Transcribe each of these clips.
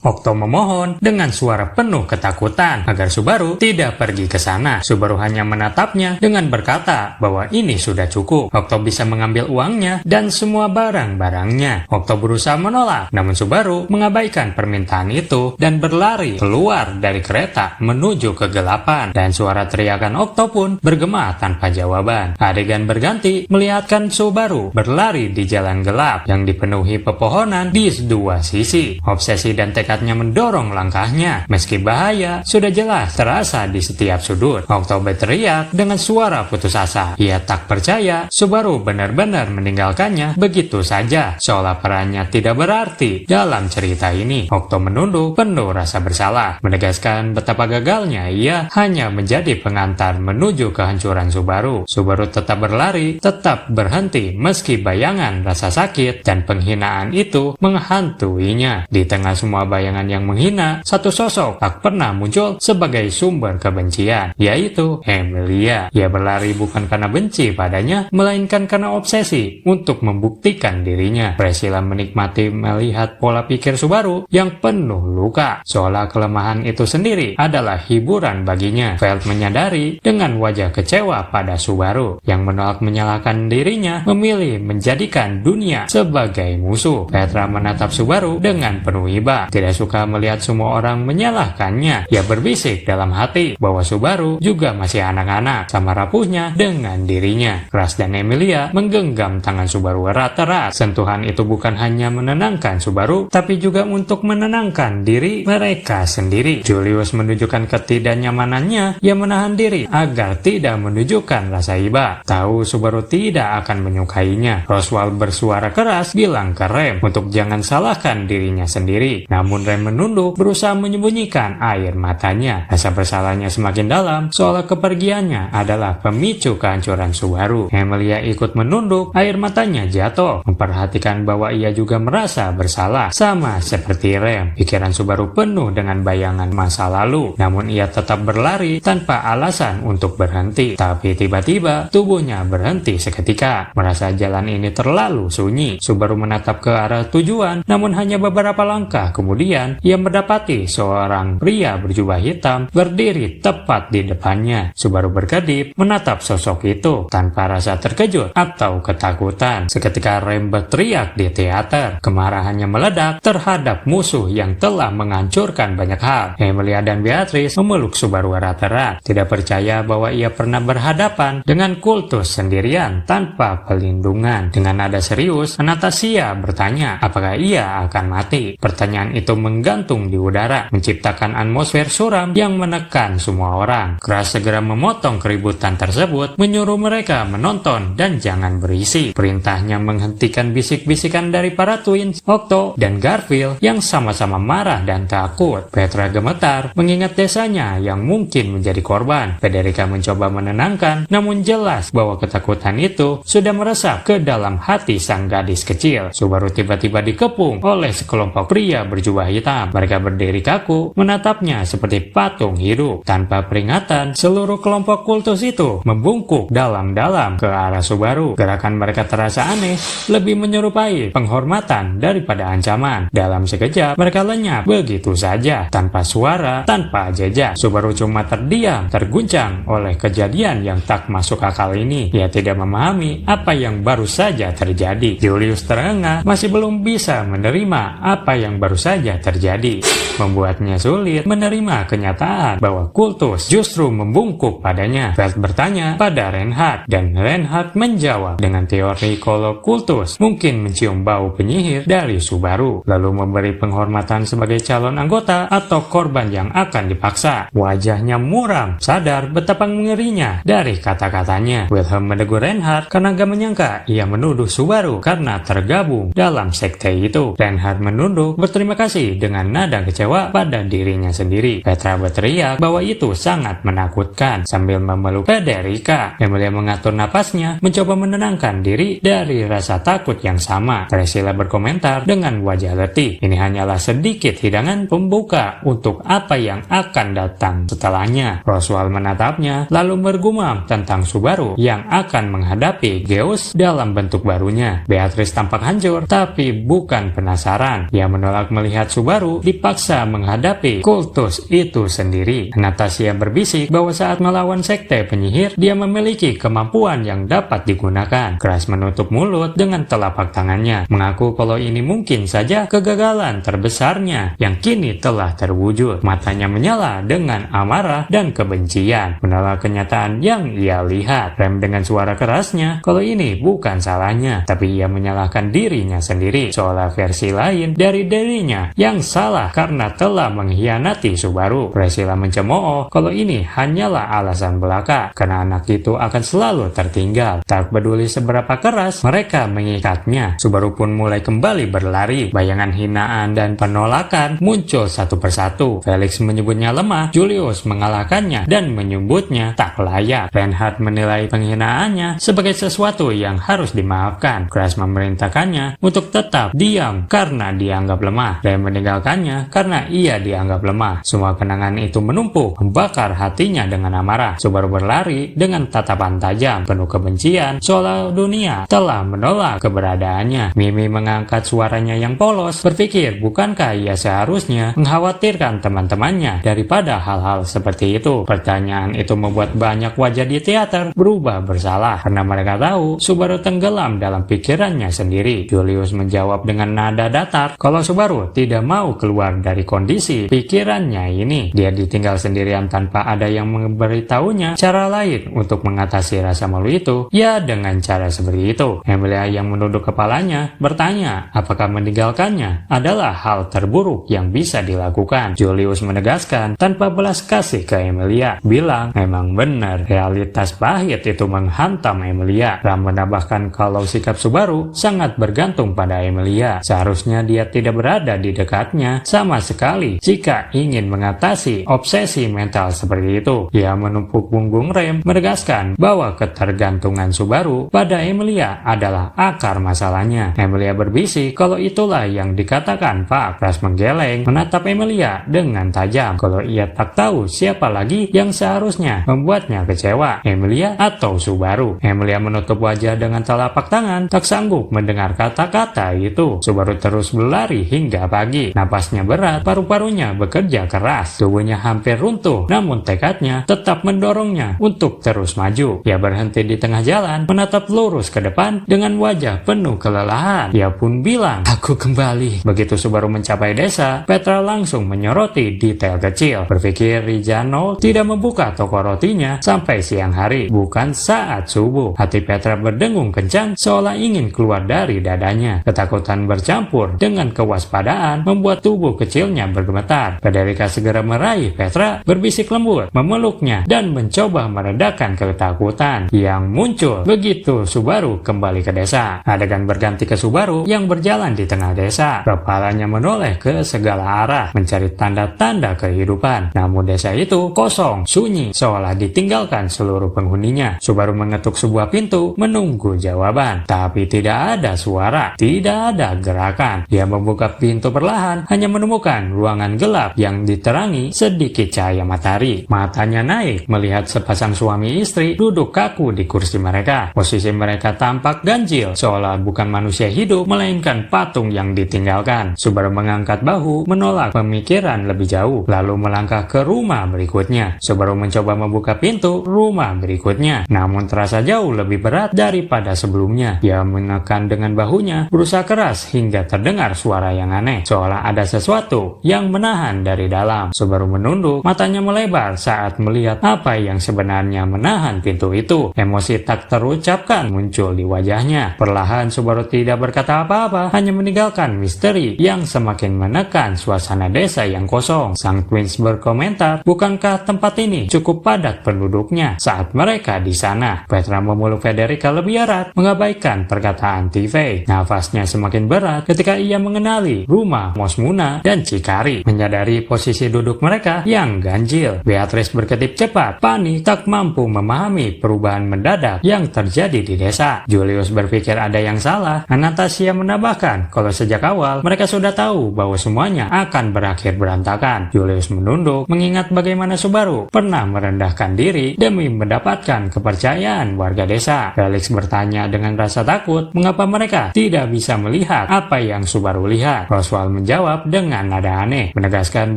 Okto memohon dengan suara penuh ketakutan agar Subaru tidak pergi ke sana. Subaru hanya menatapnya dengan berkata bahwa ini sudah cukup. Okto bisa mengambil uangnya dan semua barang-barangnya. Okto berusaha menolak, namun Subaru mengabaikan permintaan itu dan berlari keluar dari kereta menuju kegelapan. Dan suara teriakan Okto pun bergema tanpa jawaban. Adegan berganti melihatkan Subaru berlari di jalan gelap yang dipenuhi pepohonan di dua sisi. Obsesi dan tekadnya mendorong langkahnya. Meski bahaya sudah jelas terasa di setiap sudut. Okto berteriak dengan suara putus asa. Ia tak percaya Subaru benar-benar meninggalkannya begitu saja, seolah perannya tidak berarti dalam cerita ini. Okto menunduk penuh rasa bersalah, menegaskan betapa gagalnya ia hanya menjadi pengantar menuju kehancuran Subaru. Subaru tetap berlari, tetap berhenti meski bayangan rasa sakit dan penghinaan itu menghantuinya. Di tengah semua bayangan yang menghina, satu sosok tak pernah muncul sebagai sumber kebencian, yaitu Emilia. Ia berlari bukan karena benci padanya, melainkan karena obsesi untuk membuktikan dirinya. Priscilla menikmati melihat pola pikir Subaru yang penuh luka, seolah kelemahan itu sendiri adalah hiburan baginya. Veld menyadari dengan wajah kecewa pada Subaru yang menolak menyalahkan dirinya, memilih menjadikan dunia sebagai musuh. Petra menatap Subaru dengan penuh iba, tidak suka melihat semua orang menyalahkannya. Ia berbisik dalam hati bahwa Subaru juga masih anak-anak, sama rapuhnya dengan dirinya. Crash dan Emilia menggenggam tangan Subaru erat-erat. Sentuhan itu bukan hanya menenangkan Subaru, tapi juga untuk menenangkan diri mereka sendiri. Julius menunjukkan ketidaknyamanannya. Ia menahan diri agar tidak menunjukkan rasa iba. Tahu Subaru tidak akan menyukainya. Roswell bersuara keras bilang ke Rem untuk jangan salahkan dirinya sendiri. Namun Rem menunduk, berusaha menyembunyikan air matanya. Rasa bersalahnya semakin dalam, seolah kepergiannya adalah pemicu kehancuran Subaru. Emilia ikut menunduk, air matanya jatuh, memperhatikan bahwa ia juga merasa bersalah. Sama seperti Rem, pikiran Subaru penuh dengan bayangan masa lalu. Namun ia tetap berlari tanpa alasan untuk berhenti. Tapi tiba-tiba tubuhnya berhenti seketika. Merasa jalan ini terlalu sunyi, Subaru menatap ke arah tujuan, namun hanya beberapa langkah kemudian ia mendapati seorang pria berjubah hitam berdiri tepat di depannya. Subaru berkedip menatap sosok itu tanpa rasa terkejut atau ketakutan. Seketika Rem berteriak di teater. Kemarahannya meledak terhadap musuh yang telah menghancurkan banyak hal. Emilia dan Beatrice memeluk Subaru erat-erat, tidak percaya bahwa ia pernah berhadapan dengan kultus sendirian tanpa pelindungan. Dengan nada serius, Anastasia bertanya apakah ia akan mati. Pertanyaan itu menggantung di udara, menciptakan atmosfer suram yang menekan semua orang. Crash segera memotong keributan tersebut, menyuruh mereka menonton dan jangan berisi. Perintahnya menghentikan bisik-bisikan dari para twins, Okto dan Garfield yang sama-sama marah dan takut. Petra gemetar mengingat desanya yang mungkin menjadi korban. Federica mencoba menenangkan, namun jelas bahwa ketakutan itu sudah meresap ke dalam hati sang gadis kecil. Subaru tiba-tiba dikepung oleh sekelompok pria berjubah hitam. Mereka berdiri kaku, menatapnya seperti patung hidup. Tanpa peringatan, seluruh kelompok kultus itu membungkuk dalam-dalam ke arah Subaru. Gerakan mereka terasa aneh, lebih menyerupai penghormatan daripada ancaman. Dalam sekejap, mereka lenyap begitu saja, tanpa suara, tanpa jejak. Subaru cuma terdiam, terguncang oleh kejadian yang tak masuk akal ini. Ia tidak memahami apa yang baru saja terjadi. Julius terengah, masih belum bisa menerima apa yang baru saja terjadi. Membuatnya sulit menerima kenyataan bahwa kultus justru membungkuk padanya. Veld bertanya pada Reinhardt, dan Reinhardt menjawab dengan teori kalau kultus mungkin mencium bau penyihir dari Subaru, lalu memberi penghormatan sebagai calon anggota atau korban yang akan dipaksa. Wajahnya muram, sadar betapa mengerinya dari kata-katanya. Wilhelm menegur Reinhardt karena gak menyangka ia menuduh Subaru karena tergabung dalam sekte itu. Reinhardt menunduk berterima kasih dengan nada kecewa pada dirinya sendiri. Petra berteriak bahwa itu sangat menakutkan sambil memeluk Federica. Emilia mengatur napasnya, mencoba menenangkan diri dari rasa takut yang sama. Priscilla berkomentar dengan wajah letih, ini hanyalah sedikit hidangan pembuka untuk apa yang akan datang setelahnya. Roswell menatapnya, lalu bergumam tentang Subaru yang akan menghadapi Geus dalam bentuk barunya. Beatrice tampak hancur, tapi bukan penasaran. Ia menolak melihat saat Subaru dipaksa menghadapi kultus itu sendiri. Anastasia berbisik bahwa saat melawan sekte penyihir, dia memiliki kemampuan yang dapat digunakan. Crash menutup mulut dengan telapak tangannya, mengaku kalau ini mungkin saja kegagalan terbesarnya yang kini telah terwujud. Matanya menyala dengan amarah dan kebencian, menolak kenyataan yang ia lihat. Rem dengan suara kerasnya kalau ini bukan salahnya, tapi ia menyalahkan dirinya sendiri, seolah versi lain dari dirinya yang salah karena telah mengkhianati Subaru. Priscilla mencemooh kalau ini hanyalah alasan belaka, karena anak itu akan selalu tertinggal. Tak peduli seberapa keras mereka mengikatnya, Subaru pun mulai kembali berlari. Bayangan hinaan dan penolakan muncul satu persatu. Felix menyebutnya lemah, Julius mengalahkannya dan menyebutnya tak layak. Reinhard menilai penghinaannya sebagai sesuatu yang harus dimaafkan. Crash memerintahkannya untuk tetap diam karena dianggap lemah, dan meninggalkannya karena ia dianggap lemah. Semua kenangan itu menumpuk, membakar hatinya dengan amarah. Subaru berlari dengan tatapan tajam, penuh kebencian, seolah dunia telah menolak keberadaannya. Mimi mengangkat suaranya yang polos, berpikir bukankah ia seharusnya mengkhawatirkan teman-temannya daripada hal-hal seperti itu. Pertanyaan itu membuat banyak wajah di teater berubah bersalah, karena mereka tahu Subaru tenggelam dalam pikirannya sendiri. Julius menjawab dengan nada datar kalau Subaru tidak mau keluar dari kondisi pikirannya ini. Dia ditinggal sendirian tanpa ada yang memberitahunya cara lain untuk mengatasi rasa malu itu, ya dengan cara seperti itu. Emilia yang menunduk kepalanya bertanya apakah meninggalkannya adalah hal terburuk yang bisa dilakukan. Julius menegaskan tanpa belas kasih ke Emilia, bilang memang benar realitas pahit itu menghantam Emilia. Ram menambahkan kalau sikap Subaru sangat bergantung pada Emilia. Seharusnya dia tidak berada di dekatnya sama sekali jika ingin mengatasi obsesi mental seperti itu. Dia menumpuk punggung Rem, menegaskan bahwa ketergantungan Subaru pada Emilia adalah akar masalahnya. Emilia berbisik kalau itulah yang dikatakan Pak. Crash menggeleng, menatap Emilia dengan tajam kalau ia tak tahu siapa lagi yang seharusnya membuatnya kecewa, Emilia atau Subaru. Emilia menutup wajah dengan telapak tangan, tak sanggup mendengar kata-kata itu. Subaru terus berlari hingga pagi. Napasnya berat, paru-parunya bekerja keras, tubuhnya hampir runtuh, namun tekadnya tetap mendorongnya untuk terus maju. Ia berhenti di tengah jalan, menatap lurus ke depan dengan wajah penuh kelelahan. Ia pun bilang, "Aku kembali." Begitu Subaru mencapai desa, Petra langsung menyoroti detail kecil. Berpikir Rijano tidak membuka toko rotinya sampai siang hari, bukan saat subuh. Hati Petra berdengung kencang, seolah ingin keluar dari dadanya. Ketakutan bercampur dengan kewaspadaan membuat tubuh kecilnya bergemetar. Federica segera meraih Petra, berbisik lembut, memeluknya, dan mencoba meredakan ketakutan yang muncul begitu Subaru kembali ke desa. Adegan berganti ke Subaru yang berjalan di tengah desa. Kepalanya menoleh ke segala arah, mencari tanda-tanda kehidupan. Namun desa itu kosong, sunyi, seolah ditinggalkan seluruh penghuninya. Subaru mengetuk sebuah pintu, menunggu jawaban. Tapi tidak ada suara, tidak ada gerakan. Dia membuka pintu perlahan, hanya menemukan ruangan gelap yang diterangi sedikit cahaya matahari. Matanya naik melihat sepasang suami istri duduk kaku di kursi mereka. Posisi mereka tampak ganjil, seolah bukan manusia hidup, melainkan patung yang ditinggalkan. Subaru mengangkat bahu, menolak pemikiran lebih jauh, lalu melangkah ke rumah berikutnya. Subaru mencoba membuka pintu rumah berikutnya, namun terasa jauh lebih berat daripada sebelumnya. Dia menekan dengan bahunya, berusaha keras hingga terdengar suara yang aneh, seolah ada sesuatu yang menahan dari dalam. Subaru menunduk, matanya melebar saat melihat apa yang sebenarnya menahan pintu itu. Emosi tak terucapkan muncul di wajahnya. Perlahan Subaru tidak berkata apa-apa, hanya meninggalkan misteri yang semakin menekan suasana desa yang kosong. Sang twins berkomentar, bukankah tempat ini cukup padat penduduknya saat mereka di sana? Petra memeluk Federica lebih erat, mengabaikan perkataan TV. Nafasnya semakin berat ketika ia mengenali rumah Mosmuna dan Cikari. Menyadari posisi duduk mereka yang ganjil, Beatrice berkedip cepat, panik, tak mampu memahami perubahan mendadak yang terjadi di desa. Julius berpikir ada yang salah. Anastasia menambahkan kalau sejak awal mereka sudah tahu bahwa semuanya akan berakhir berantakan. Julius menunduk, mengingat bagaimana Subaru pernah merendahkan diri demi mendapatkan kepercayaan warga desa. Felix bertanya dengan rasa takut mengapa mereka tidak bisa melihat apa yang Subaru lihat. Roswell menjawab dengan nada aneh, menegaskan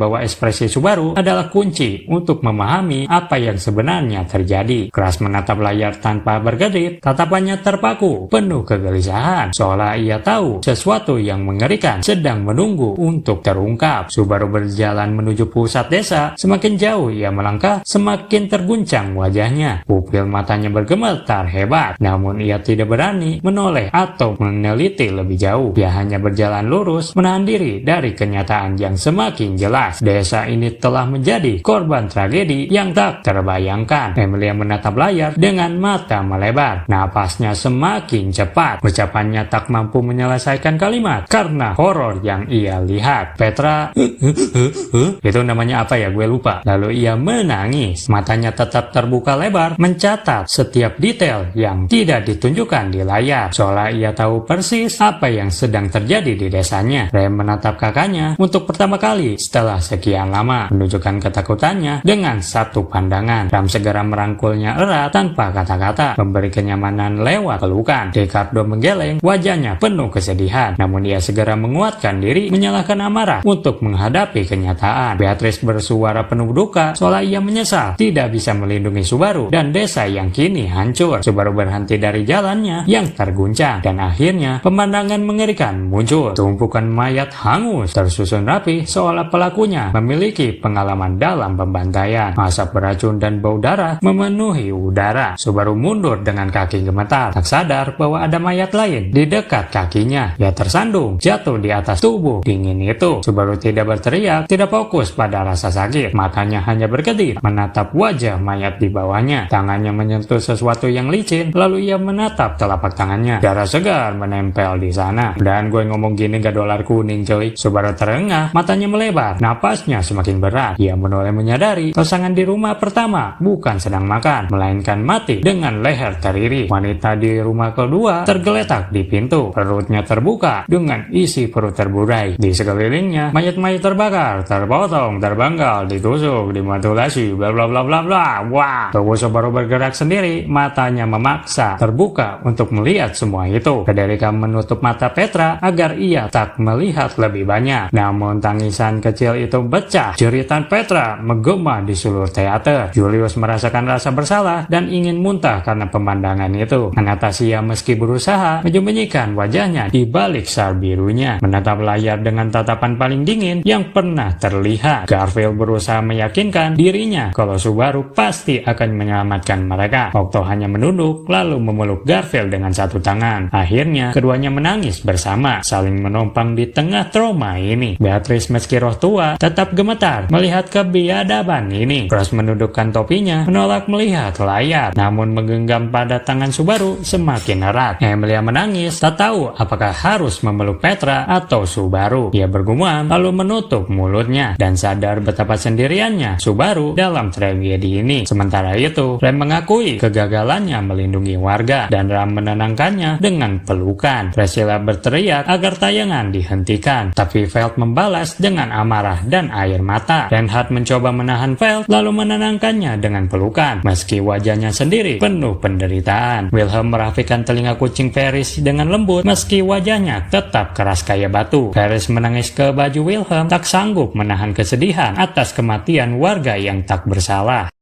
bahwa ekspresi Subaru adalah kunci untuk memahami apa yang sebenarnya terjadi. Keras menatap layar tanpa berkedip, tatapannya terpaku, penuh kegelisahan, seolah ia tahu sesuatu yang mengerikan sedang menunggu untuk terungkap. Subaru berjalan menuju pusat desa. Semakin jauh ia melangkah, semakin terguncang wajahnya. Pupil matanya bergemetar hebat, namun ia tidak berani menoleh atau meneliti lebih jauh. Dia hanya berjalan lurus, menahan diri dari kenyataan yang semakin jelas. Desa ini telah menjadi korban tragedi yang tak terbayangkan. Emilia menatap layar dengan mata melebar. Napasnya semakin cepat. Ucapannya tak mampu menyelesaikan kalimat karena horor yang ia lihat. Petra, itu namanya apa ya? Gue lupa. Lalu ia menangis. Matanya tetap terbuka lebar, mencatat setiap detail yang tidak ditunjukkan di layar. Seolah ia tahu persis apa yang sedang terjadi di desanya. Rem menatap kakaknya untuk pertama kali setelah sekian lama, menunjukkan ketakutannya dengan satu pandangan. Ram segera merangkulnya erat tanpa kata-kata, memberi kenyamanan lewat pelukan. Ricardo menggeleng, wajahnya penuh kesedihan, namun ia segera menguatkan diri, menyalahkan amarah untuk menghadapi kenyataan. Beatrice bersuara penuh duka, seolah ia menyesal tidak bisa melindungi Subaru dan desa yang kini hancur. Subaru berhenti dari jalannya yang terguncang, dan akhirnya pemandangan mengerikan muncul. Tumpukan mayat hangus tersusun rapi, seolah pelakunya memiliki pengalaman dalam pembantaian. Asap beracun dan bau darah memenuhi udara. Subaru mundur dengan kaki gemetar, tak sadar bahwa ada mayat lain di dekat kakinya. Ia tersandung, jatuh di atas tubuh dingin itu. Subaru tidak berteriak, tidak fokus pada rasa sakit. Matanya hanya berkedip, menatap wajah mayat di bawahnya. Tangannya menyentuh sesuatu yang licin, lalu ia menatap telapak tangannya. Darah segar menempel di sana. Dan gue ngomong gini gak dolar kuning coy. Subaru terengah, matanya melebar, napasnya semakin berat. Ia mulai menyadari pasangan di rumah pertama bukan sedang makan, melainkan mati dengan leher teriri. Wanita di rumah kedua tergeletak di pintu, perutnya terbuka dengan isi perut terburai. Di sekelilingnya mayat-mayat terbakar, terpotong, terbanggal, ditusuk, dimutilasi, bla bla bla bla bla. Wah, tubuh Subaru bergerak sendiri, matanya memaksa terbuka untuk melihat semua itu. Federica menutup mata Petra agar ia tak melihat lebih banyak. Namun tangisan kecil itu pecah. Jeritan Petra menggema di seluruh teater. Julius merasakan rasa bersalah dan ingin muntah karena pemandangan itu. Anastasia meski berusaha menyembunyikan wajahnya di balik sar birunya, menatap layar dengan tatapan paling dingin yang pernah terlihat. Garfield berusaha meyakinkan dirinya kalau Subaru pasti akan menyelamatkan mereka. Okto hanya menunduk lalu memeluk Garfield dengan satu tangan. Akhirnya keduanya menangis bersama, saling menopang di tengah trauma ini. Beatrice meski roh tua tetap gemetar melihat kebiadaban ini. Cross menundukkan topinya, menolak melihat layar, namun menggenggam pada tangan Subaru semakin erat. Emilia menangis, tak tahu apakah harus memeluk Petra atau Subaru. Ia bergumam lalu menutup mulutnya dan sadar betapa sendiriannya Subaru dalam tragedi ini. Sementara itu, Rem mengakui kegagalannya melindungi warga dan Ram menenangkannya dengan pelukan. Priscilla berteriak agar tayangan dihentikan, tapi Veld membalas dengan amarah dan air mata. Reinhard mencoba menahan Veld lalu menenangkannya dengan pelukan, meski wajahnya sendiri penuh penderitaan. Wilhelm merapikan telinga kucing Ferris dengan lembut, meski wajahnya tetap keras kayak batu. Ferris menangis ke baju Wilhelm, tak sanggup menahan kesedihan atas kematian warga yang tak bersalah.